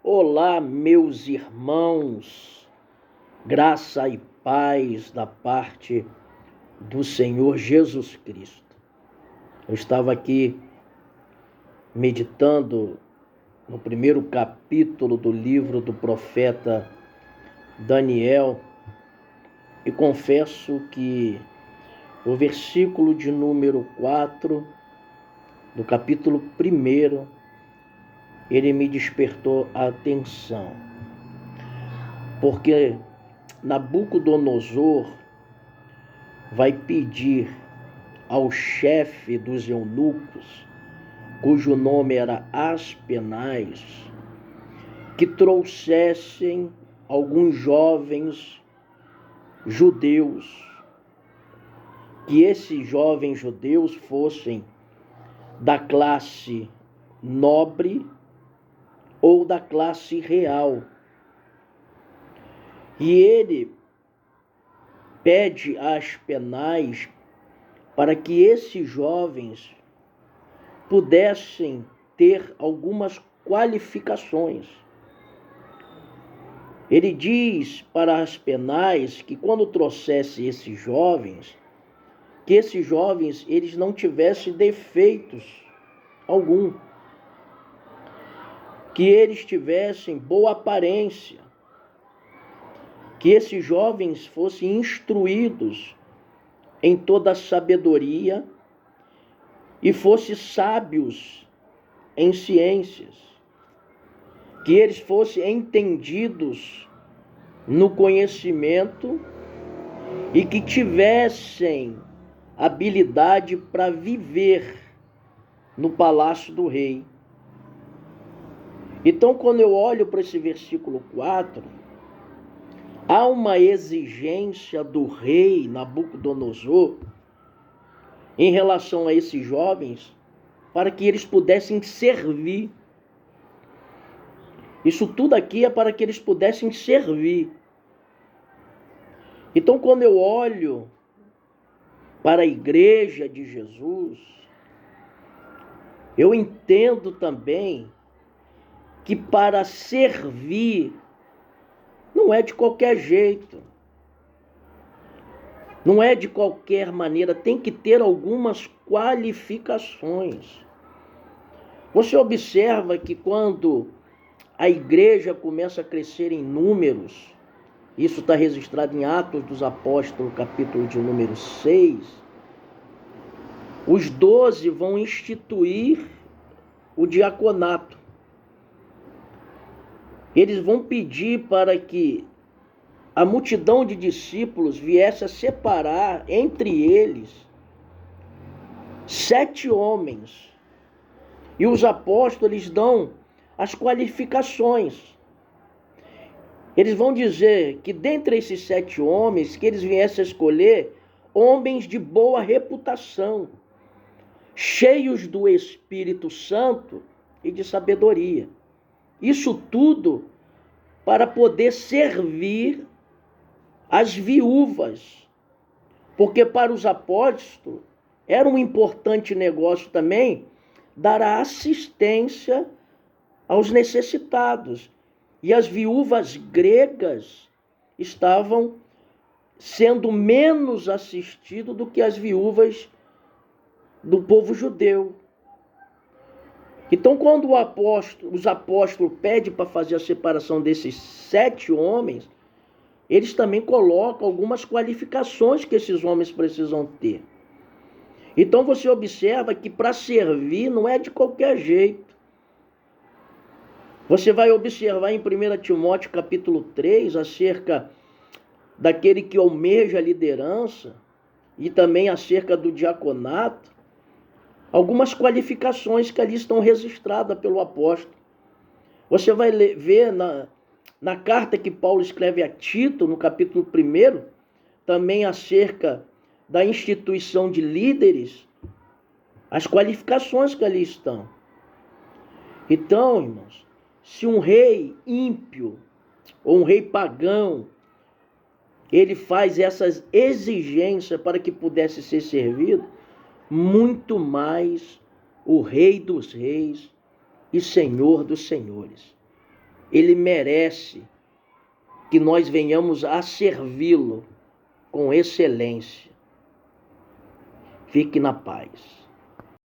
Olá, meus irmãos, graça e paz da parte do Senhor Jesus Cristo. Eu estava aqui meditando no primeiro capítulo do livro do profeta Daniel e confesso que o versículo de número 4 do capítulo 1, ele me despertou a atenção, porque Nabucodonosor vai pedir ao chefe dos eunucos, cujo nome era Aspenaz, que trouxessem alguns jovens judeus, que esses jovens judeus fossem da classe nobre ou da classe real. E ele pede a Aspenaz para que esses jovens pudessem ter algumas qualificações. Ele diz para Aspenaz que quando trouxesse esses jovens, que esses jovens eles não tivessem defeitos algum, que eles tivessem boa aparência, que esses jovens fossem instruídos em toda a sabedoria e fossem sábios em ciências, que eles fossem entendidos no conhecimento e que tivessem habilidade para viver no palácio do rei. Então, quando eu olho para esse versículo 4, há uma exigência do rei Nabucodonosor em relação a esses jovens para que eles pudessem servir. Isso tudo aqui é para que eles pudessem servir. Então, quando eu olho para a igreja de Jesus, eu entendo também que para servir não é de qualquer jeito, não é de qualquer maneira, tem que ter algumas qualificações. Você observa que quando a igreja começa a crescer em números, isso está registrado em Atos dos Apóstolos, capítulo de número 6, os 12 vão instituir o diaconato. Eles vão pedir para que a multidão de discípulos viesse a separar entre eles 7 homens. E os apóstolos dão as qualificações. Eles vão dizer que dentre esses 7 homens, que eles viessem a escolher homens de boa reputação, cheios do Espírito Santo e de sabedoria. Isso tudo para poder servir as viúvas, porque para os apóstolos era um importante negócio também dar a assistência aos necessitados. E as viúvas gregas estavam sendo menos assistidas do que as viúvas do povo judeu. Então, quando os apóstolos pedem para fazer a separação desses 7 homens, eles também colocam algumas qualificações que esses homens precisam ter. Então, você observa que para servir não é de qualquer jeito. Você vai observar em 1 Timóteo capítulo 3, acerca daquele que almeja a liderança e também acerca do diaconato, algumas qualificações que ali estão registradas pelo apóstolo. Você vai ver na carta que Paulo escreve a Tito, no capítulo 1, também acerca da instituição de líderes, as qualificações que ali estão. Então, irmãos, se um rei ímpio ou um rei pagão, ele faz essas exigências para que pudesse ser servido, muito mais o Rei dos Reis e Senhor dos Senhores. Ele merece que nós venhamos a servi-lo com excelência. Fique na paz.